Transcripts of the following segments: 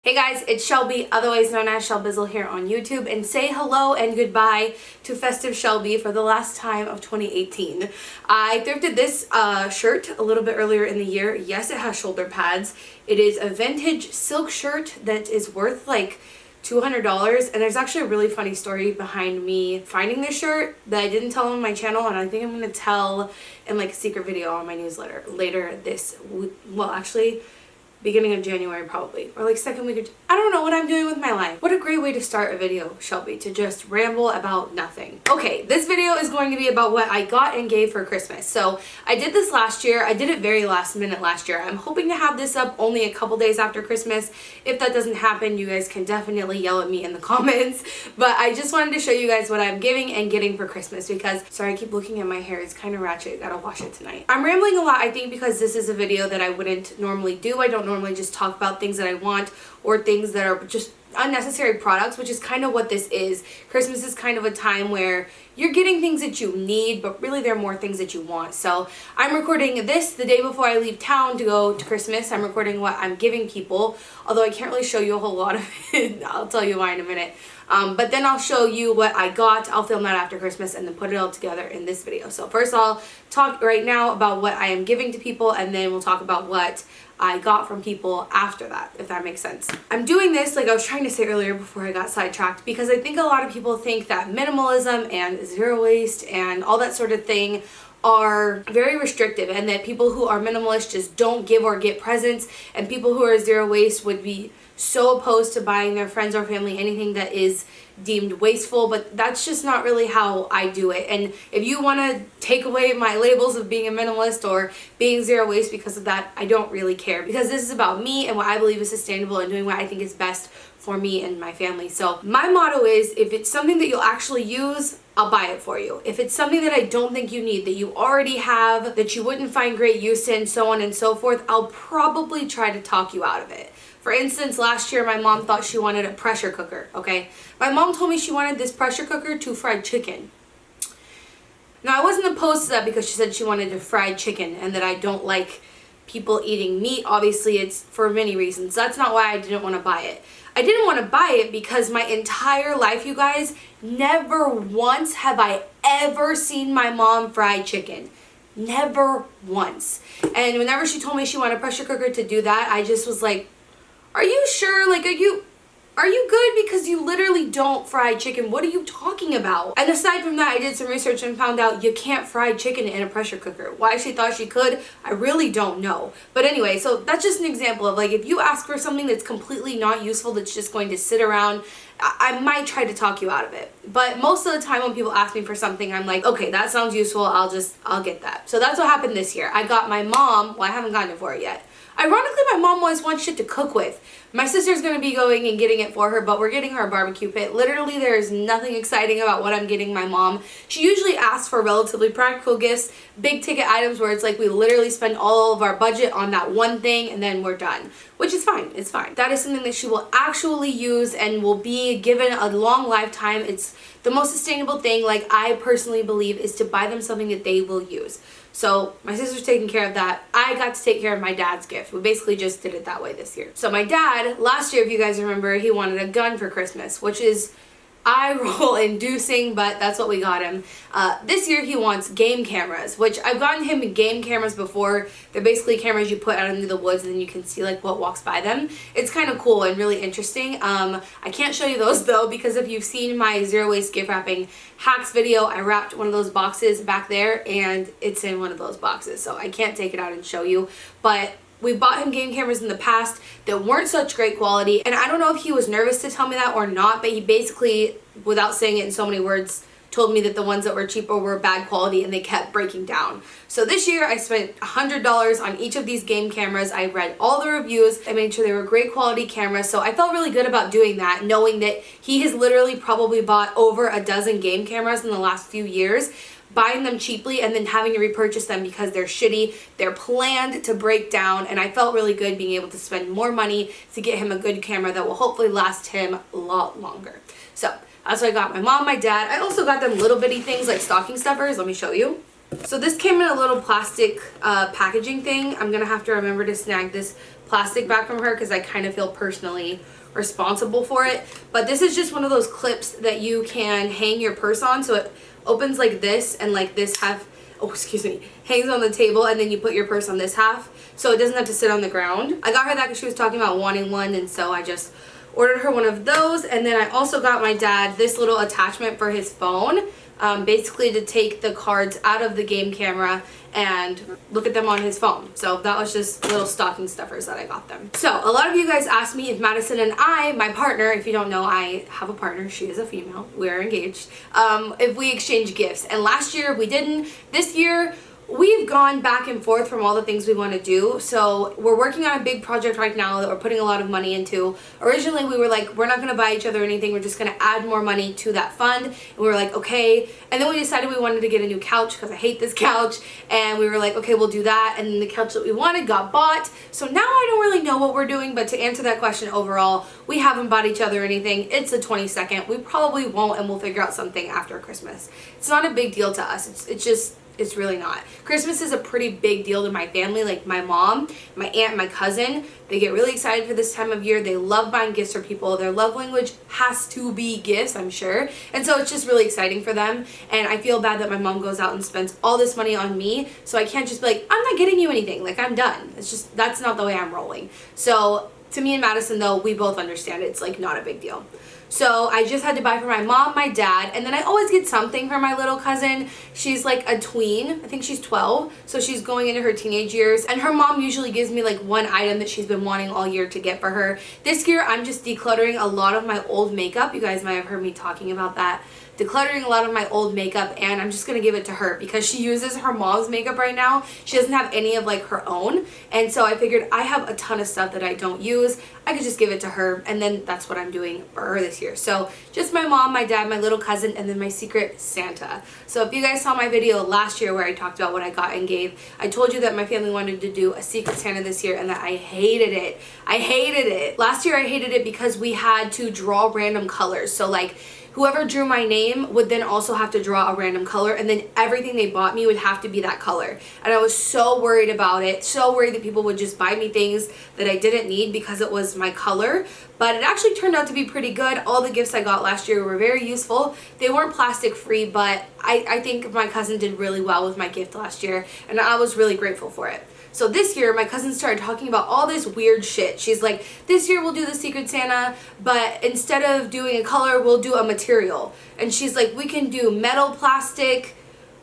Hey guys, it's Shelby, otherwise known as Shelbizleee here on YouTube, and say hello and goodbye to Festive Shelby for the last time of 2018. I thrifted this shirt a little bit earlier in the year. Yes, it has shoulder pads. It is a vintage silk shirt that is worth like $200, and there's actually a really funny story behind me finding this shirt that I didn't tell on my channel, and I think I'm going to tell in like a secret video on my newsletter later this, well actually beginning of January probably, or like second week of, I don't know what I'm doing with my life. What a great way to start a video, Shelby, to just ramble about nothing. Okay, this video is going to be about what I got and gave for Christmas. So I did this last year. I did it very last minute last year. I'm hoping to have this up only a couple days after Christmas. If that doesn't happen, you guys can definitely yell at me in the comments. But I just wanted to show you guys what I'm giving and getting for Christmas because, sorry, I keep looking at my hair. It's kind of ratchet. Gotta wash it tonight. I'm rambling a lot, I think, because this is a video that I wouldn't normally do. I don't normally just talk about things that I want or things that are just unnecessary products, which is kind of what this is. Christmas is kind of a time where you're getting things that you need, but really there are more things that you want. So I'm recording this the day before I leave town to go to Christmas. I'm recording what I'm giving people, although I can't really show you a whole lot of it. I'll tell you why in a minute. But then I'll show you what I got. I'll film that after Christmas and then put it all together in this video. So first I'll talk right now about what I am giving to people, and then we'll talk about what I got from people after that, if that makes sense. I'm doing this, like I was trying to say earlier before I got sidetracked, because I think a lot of people think that minimalism and zero waste and all that sort of thing are very restrictive, and that people who are minimalist just don't give or get presents, and people who are zero waste would be so opposed to buying their friends or family anything that is deemed wasteful. But that's just not really how I do it. And if you want to take away my labels of being a minimalist or being zero waste because of that, I don't really care, because this is about me and what I believe is sustainable and doing what I think is best for me and my family. So my motto is, if it's something that you'll actually use, I'll buy it for you. If it's something that I don't think you need, that you already have, that you wouldn't find great use in, so on and so forth, I'll probably try to talk you out of it. For instance, last year my mom thought she wanted a pressure cooker, okay? My mom told me she wanted this pressure cooker to fry chicken. Now, I wasn't opposed to that because she said she wanted to fry chicken and that I don't like people eating meat. Obviously, it's for many reasons. That's not why I didn't want to buy it. I didn't want to buy it because my entire life, you guys, never once have I ever seen my mom fry chicken. Never once. And whenever she told me she wanted a pressure cooker to do that, I just was like, are you sure? Like, are you good? Because you literally don't fry chicken. What are you talking about? And aside from that, I did some research and found out you can't fry chicken in a pressure cooker. Why she thought she could, I really don't know. But anyway, so that's just an example of, like, if you ask for something that's completely not useful, that's just going to sit around, I might try to talk you out of it. But most of the time when people ask me for something, I'm like, okay, that sounds useful, I'll get that. So that's what happened this year. I got my mom, well, I haven't gotten it for her yet. Ironically, my mom always wants shit to cook with. My sister's going to be going and getting it for her, but we're getting her a BBQ Pit. Literally, there is nothing exciting about what I'm getting my mom. She usually asks for relatively practical gifts, big ticket items where it's like we literally spend all of our budget on that one thing and then we're done. Which is fine, it's fine. That is something that she will actually use and will be given a long lifetime. It's the most sustainable thing, like I personally believe, is to buy them something that they will use. So my sister's taking care of that. I got to take care of my dad's gift. We basically just did it that way this year. So my dad, last year, if you guys remember, he wanted a gun for Christmas, which is eye-roll inducing, but that's what we got him. This year he wants game cameras, which I've gotten him game cameras before. They're basically cameras you put out into the woods and then you can see like what walks by them. It's kind of cool and really interesting. I can't show you those though, because if you've seen my zero waste gift wrapping hacks video, I wrapped one of those boxes back there and it's in one of those boxes, so I can't take it out and show you. But we bought him game cameras in the past that weren't such great quality, and I don't know if he was nervous to tell me that or not, but he basically, without saying it in so many words, told me that the ones that were cheaper were bad quality and they kept breaking down. So this year I spent $100 on each of these game cameras. I read all the reviews. I made sure they were great quality cameras. So I felt really good about doing that, knowing that he has literally probably bought over a dozen game cameras in the last few years, buying them cheaply and then having to repurchase them because they're shitty, they're planned to break down, and I felt really good being able to spend more money to get him a good camera that will hopefully last him a lot longer. So that's what I got my mom, my dad. I also got them little bitty things like stocking stuffers. Let me show you. So this came in a little plastic packaging thing. I'm gonna have to remember to snag this plastic back from her because I kind of feel personally responsible for it. But this is just one of those clips that you can hang your purse on, so it opens like this, and like this half, oh excuse me, hangs on the table, and then you put your purse on this half so it doesn't have to sit on the ground. I got her that because she was talking about wanting one, and so I just ordered her one of those. And then I also got my dad this little attachment for his phone, basically to take the cards out of the game camera and look at them on his phone. So that was just little stocking stuffers that I got them. So a lot of you guys asked me if Madison and I, my partner, if you don't know, I have a partner, she is a female, we are engaged, if we exchange gifts. And last year we didn't. This year we've gone back and forth from all the things we want to do. So we're working on a big project right now that we're putting a lot of money into. Originally we were like, we're not going to buy each other anything, we're just going to add more money to that fund. And we were like, okay. And then we decided we wanted to get a new couch because I hate this couch. And we were like, okay, we'll do that. And then the couch that we wanted got bought. So now I don't really know what we're doing, but to answer that question overall, we haven't bought each other anything. It's the 22nd. We probably won't, and we'll figure out something after Christmas. It's not a big deal to us. It's really not. Christmas is a pretty big deal to my family. Like my mom, my aunt, my cousin, they get really excited for this time of year. They love buying gifts for people. Their love language has to be gifts, I'm sure. And so it's just really exciting for them. And I feel bad that my mom goes out and spends all this money on me. So I can't just be like, I'm not getting you anything. Like, I'm done. It's just, that's not the way I'm rolling. So to me and Madison though, we both understand it's like not a big deal. So I just had to buy for my mom, my dad, and then I always get something for my little cousin. She's like a tween. I think she's 12, so she's going into her teenage years. And her mom usually gives me like one item that she's been wanting all year to get for her. This year, I'm just decluttering a lot of my old makeup. You guys might have heard me talking about that. Decluttering a lot of my old makeup, and I'm just gonna give it to her because she uses her mom's makeup right now. She doesn't have any of like her own, and so I figured I have a ton of stuff that I don't use. I could just give it to her, and then that's what I'm doing for her this year. So just my mom, my dad, my little cousin, and then my secret Santa. So if you guys saw my video last year where I talked about what I got and gave, I told you that my family wanted to do a secret Santa this year and that I hated it. I hated it. Last year I hated it because we had to draw random colors. So like, whoever drew my name would then also have to draw a random color, and then everything they bought me would have to be that color. And I was so worried about it, so worried that people would just buy me things that I didn't need because it was my color. But it actually turned out to be pretty good. All the gifts I got last year were very useful. They weren't plastic free, but I think my cousin did really well with my gift last year, and I was really grateful for it. So this year, my cousin started talking about all this weird shit. She's like, this year we'll do the Secret Santa, but instead of doing a color, we'll do a material. And she's like, we can do metal, plastic,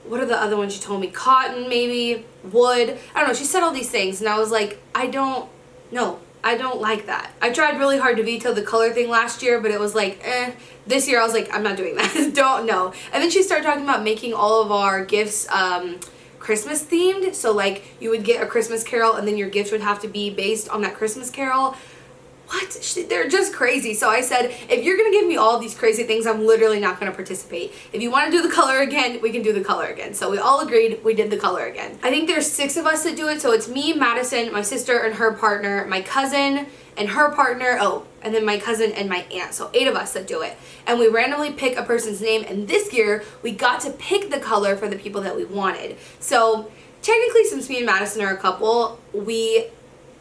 what are the other ones she told me? Cotton, maybe, wood. I don't know, she said all these things, and I was like, I don't like that. I tried really hard to veto the color thing last year, but it was like, eh. This year I was like, I'm not doing that. Don't know. And then she started talking about making all of our gifts Christmas themed. So like you would get a Christmas carol and then your gift would have to be based on that Christmas carol. What? They're just crazy. So I said, if you're gonna give me all these crazy things, I'm literally not gonna participate. If you want to do the color again, we can do the color again. So we all agreed, we did the color again. I think there's 6 of us that do it. So it's me, Madison, my sister and her partner, my cousin and her partner, oh, and then my cousin and my aunt. So 8 of us that do it. And we randomly pick a person's name, and this year we got to pick the color for the people that we wanted. So technically, since me and Madison are a couple, we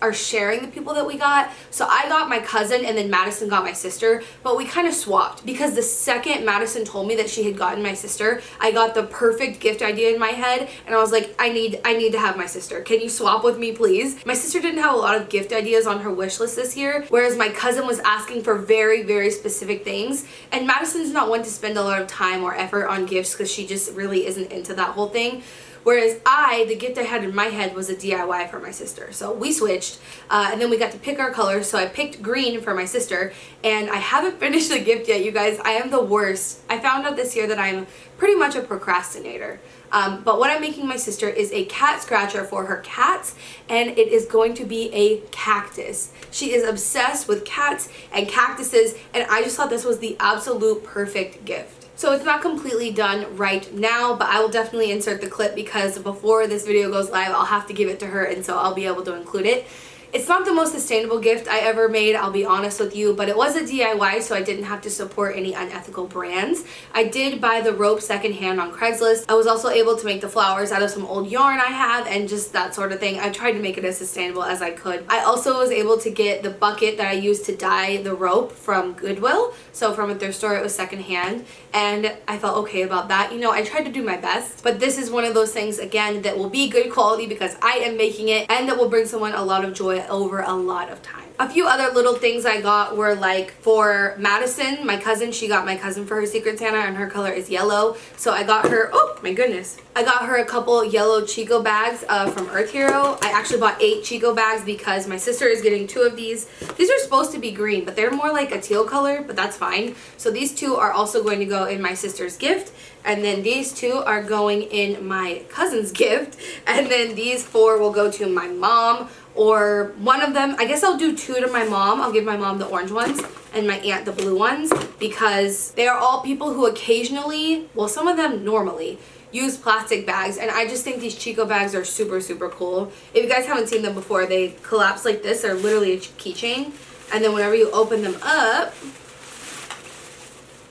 are sharing the people that we got. So I got my cousin and then Madison got my sister, but we kind of swapped because the second Madison told me that she had gotten my sister, I got the perfect gift idea in my head, and I was like, I need to have my sister. Can you swap with me, please? My sister didn't have a lot of gift ideas on her wish list this year, whereas my cousin was asking for very, very specific things, and Madison's not one to spend a lot of time or effort on gifts because she just really isn't into that whole thing. Whereas the gift I had in my head was a DIY for my sister. So we switched, and then we got to pick our colors. So I picked green for my sister, and I haven't finished the gift yet, you guys. I am the worst. I found out this year that I'm pretty much a procrastinator. But what I'm making my sister is a cat scratcher for her cats, and it is going to be a cactus. She is obsessed with cats and cactuses, and I just thought this was the absolute perfect gift. So it's not completely done right now, but I will definitely insert the clip because before this video goes live, I'll have to give it to her, and so I'll be able to include it. It's not the most sustainable gift I ever made, I'll be honest with you, but it was a DIY, so I didn't have to support any unethical brands. I did buy the rope secondhand on Craigslist. I was also able to make the flowers out of some old yarn I have and just that sort of thing. I tried to make it as sustainable as I could. I also was able to get the bucket that I used to dye the rope from Goodwill. So from a thrift store, it was secondhand, and I felt okay about that. You know, I tried to do my best, but this is one of those things, again, that will be good quality because I am making it, and that will bring someone a lot of joy over a lot of time. A few other little things I got were like for Madison, my cousin. She got my cousin for her Secret Santa, and her color is yellow. So I got her, oh my goodness. I got her a couple yellow Chico bags from Earth Hero. I actually bought 8 Chico bags because my sister is getting 2 of these. These are supposed to be green, but they're more like a teal color, but that's fine. So these 2 are also going to go in my sister's gift. And then these 2 are going in my cousin's gift. And then these 4 will go to my mom, or one of them, I guess I'll do 2 to my mom. I'll give my mom the orange ones and my aunt the blue ones, because they are all people who occasionally, well, some of them normally, use plastic bags, and I just think these Chico bags are super, super cool. If you guys haven't seen them before, they collapse like this. They're literally a keychain, and then whenever you open them up,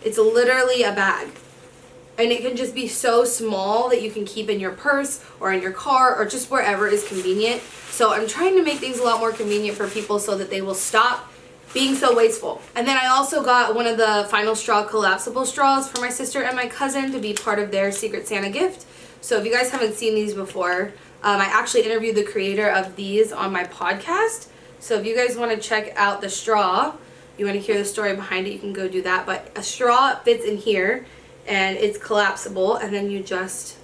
it's literally a bag. And it can just be so small that you can keep in your purse or in your car or just wherever is convenient. So I'm trying to make things a lot more convenient for people so that they will stop being so wasteful. And then I also got one of the Final Straw collapsible straws for my sister and my cousin to be part of their Secret Santa gift. So if you guys haven't seen these before, I actually interviewed the creator of these on my podcast. So if you guys want to check out the straw, you want to hear the story behind it, you can go do that. But a straw fits in here, and it's collapsible, and then you just,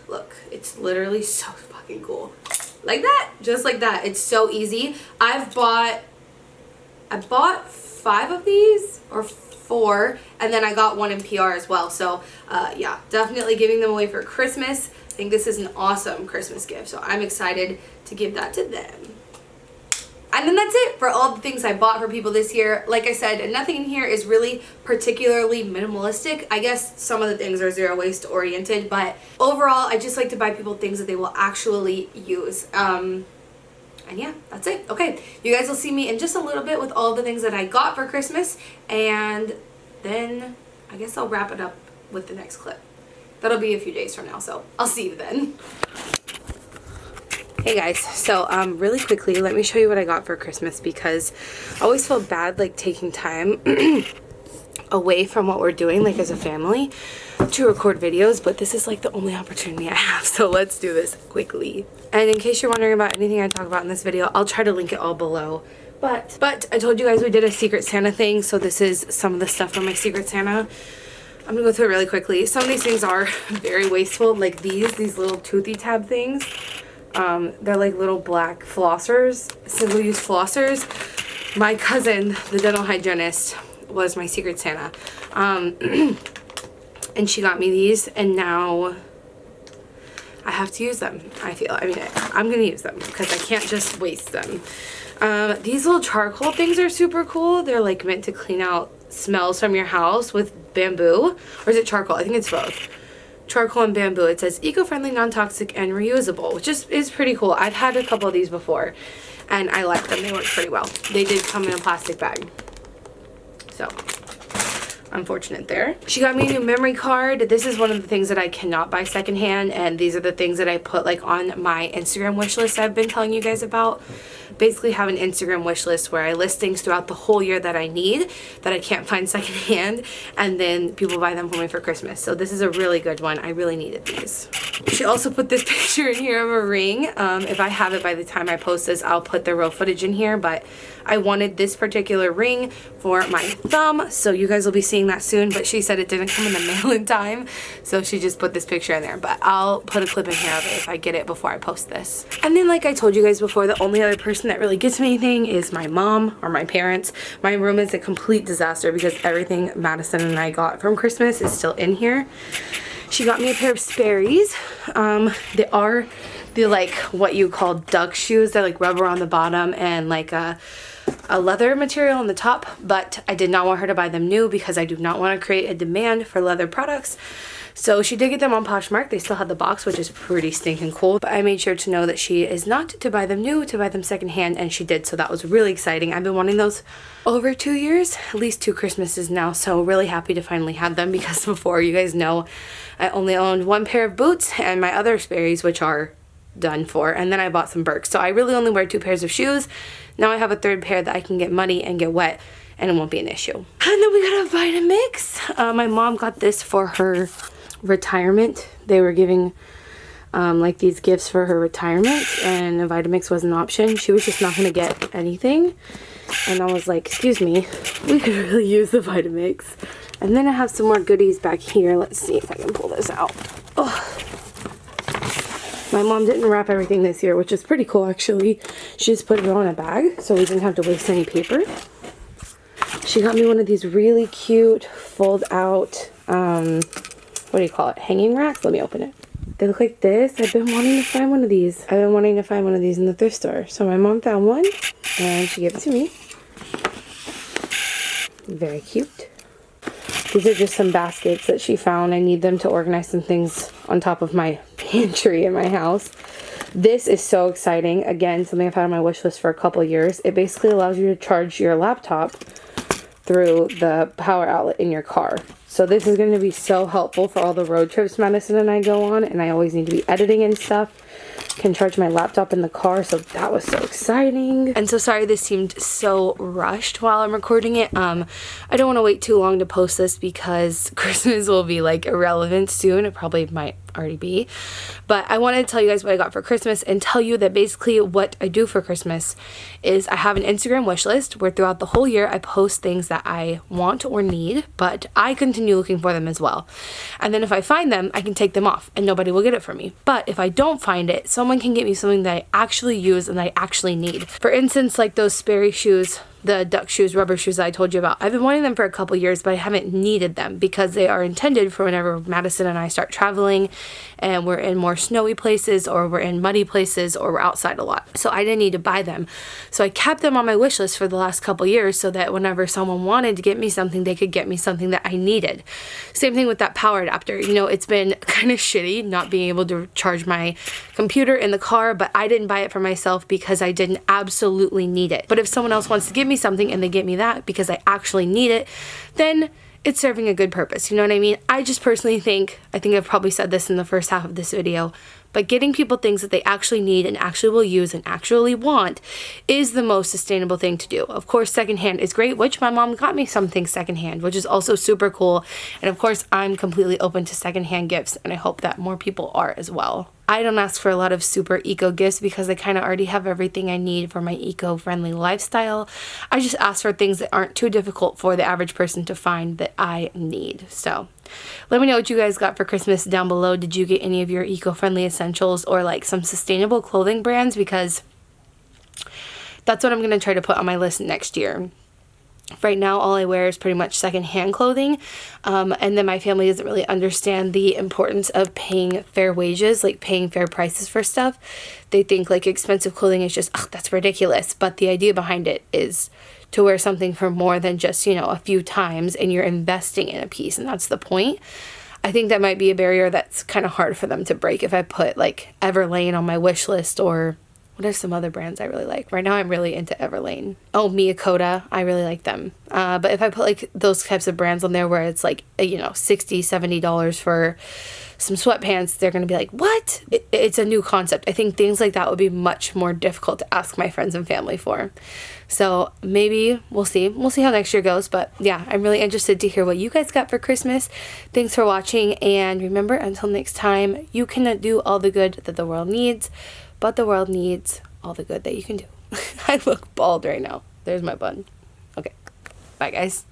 look, it's literally so fucking cool. Like that, just like that. It's so easy. I bought 5 of these, or 4, and then I got one in PR as well. So yeah, definitely giving them away for Christmas. I think this is an awesome Christmas gift, so I'm excited to give that to them. And then that's it for all the things I bought for people this year. Like I said, nothing in here is really particularly minimalistic. I guess some of the things are zero waste oriented, but overall, I just like to buy people things that they will actually use. And yeah, that's it. Okay, you guys will see me in just a little bit with all the things that I got for Christmas, and then I guess I'll wrap it up with the next clip. That'll be a few days from now, so I'll see you then. Hey guys, so really quickly, let me show you what I got for Christmas, because I always feel bad like taking time away from what we're doing like as a family to record videos, but this is like the only opportunity I have, so let's do this quickly. And in case you're wondering about anything I talk about in this video, I'll try to link it all below. But I told you guys we did a Secret Santa thing, so this is some of the stuff from my Secret Santa. I'm gonna go through it really quickly. Some of these things are very wasteful, like these little toothy tab things. They're like little black flossers, single-use flossers. My cousin, the dental hygienist, was my Secret Santa. And she got me these, and now I have to use them, I feel. I mean, I'm gonna use them because I can't just waste them. These little charcoal things are super cool. They're like meant to clean out smells from your house with bamboo. Or is it charcoal? I think it's both. Charcoal and bamboo. It says eco-friendly, non-toxic, and reusable, which is pretty cool. I've had a couple of these before, and I like them. They work pretty well. They did come in a plastic bag, so unfortunate there. She got me a new memory card. This is one of the things that I cannot buy secondhand, and these are the things that I put like on my Instagram wish list I've been telling you guys about. Basically have an Instagram wish list where I list things throughout the whole year that I need that I can't find secondhand, and then people buy them for me for Christmas. So this is a really good one. I really needed these. She also put this picture in here of a ring. If I have it by the time I post this, I'll put the real footage in here, but I wanted this particular ring for my thumb, so you guys will be seeing that soon, but she said it didn't come in the mail in time, so she just put this picture in there, but I'll put a clip in here of it if I get it before I post this. And then, like I told you guys before, the only other person that really gets me anything is my mom or my parents. My room is a complete disaster because everything Madison and I got from Christmas is still in here. She got me a pair of Sperry's. They are the like what you call duck shoes. They're like rubber on the bottom and like a a leather material on the top, but I did not want her to buy them new because I do not want to create a demand for leather products. So she did get them on Poshmark. They still had the box, which is pretty stinking cool. But I made sure to know that she is not to buy them new, to buy them secondhand, and she did. So that was really exciting. I've been wanting those over 2 years, at least 2 Christmases now. So really happy to finally have them, because before, you guys know, I only owned 1 pair of boots and my other Sperry's, which are done for, and then I bought some Birks. So I really only wear 2 pairs of shoes. Now I have a 3rd pair that I can get muddy and get wet, and it won't be an issue. And then we got a Vitamix. My mom got this for her retirement. They were giving like these gifts for her retirement, and a Vitamix was an option. She was just not going to get anything, and I was like, excuse me, we could really use the Vitamix. And then I have some more goodies back here. Let's see if I can pull this out. Oh. My mom didn't wrap everything this year, which is pretty cool actually. She just put it all in a bag, so we didn't have to waste any paper. She got me one of these really cute fold out, what do you call it, hanging racks? Let me open it. They look like this. I've been wanting to find one of these. I've been wanting to find one of these in the thrift store. So my mom found one, and she gave it to me. Very cute. These are just some baskets that she found. I need them to organize some things on top of my pantry in my house. This is so exciting. Again, something I've had on my wish list for a couple years. It basically allows you to charge your laptop through the power outlet in your car. So this is going to be so helpful for all the road trips Madison and I go on, and I always need to be editing and stuff. Can charge my laptop in the car, so that was so exciting. And so sorry this seemed so rushed while I'm recording it. I don't want to wait too long to post this because Christmas will be like irrelevant soon. It probably might already be, but I wanted to tell you guys what I got for Christmas, and tell you that basically what I do for Christmas is I have an Instagram wish list where throughout the whole year I post things that I want or need, but I continue looking for them as well. And then if I find them, I can take them off and nobody will get it from me. But if I don't find it, someone can get me something that I actually use and that I actually need. For instance, like those Sperry shoes, the duck shoes, rubber shoes that I told you about. I've been wanting them for a couple years, but I haven't needed them because they are intended for whenever Madison and I start traveling and we're in more snowy places, or we're in muddy places, or we're outside a lot. So I didn't need to buy them. So I kept them on my wish list for the last couple years so that whenever someone wanted to get me something, they could get me something that I needed. Same thing with that power adapter. You know, it's been kind of shitty not being able to charge my computer in the car, but I didn't buy it for myself because I didn't absolutely need it. But if someone else wants to give me something and they get me that because I actually need it, then it's serving a good purpose. You know what I mean? I just personally think, I think I've probably said this in the first half of this video, but getting people things that they actually need and actually will use and actually want is the most sustainable thing to do. Of course, secondhand is great, which my mom got me something secondhand, which is also super cool. And of course, I'm completely open to secondhand gifts, and I hope that more people are as well. I don't ask for a lot of super eco gifts because I kind of already have everything I need for my eco-friendly lifestyle. I just ask for things that aren't too difficult for the average person to find that I need. So let me know what you guys got for Christmas down below. Did you get any of your eco-friendly essentials or like some sustainable clothing brands? Because that's what I'm going to try to put on my list next year. Right now, all I wear is pretty much secondhand clothing, and then my family doesn't really understand the importance of paying fair wages, like paying fair prices for stuff. They think like expensive clothing is just, oh, that's ridiculous. But the idea behind it is to wear something for more than just, you know, a few times, and you're investing in a piece, and that's the point. I think that might be a barrier that's kind of hard for them to break if I put like Everlane on my wish list, or what are some other brands I really like? Right now I'm really into Everlane. Oh, Ecosia, I really like them. But if I put like those types of brands on there where it's like, you know, $60, $70 for some sweatpants, they're going to be like, what? It's a new concept. I think things like that would be much more difficult to ask my friends and family for. So maybe we'll see. We'll see how next year goes. But yeah, I'm really interested to hear what you guys got for Christmas. Thanks for watching. And remember, until next time, you cannot do all the good that the world needs, but the world needs all the good that you can do. I look bald right now. There's my bun. Okay. Bye, guys.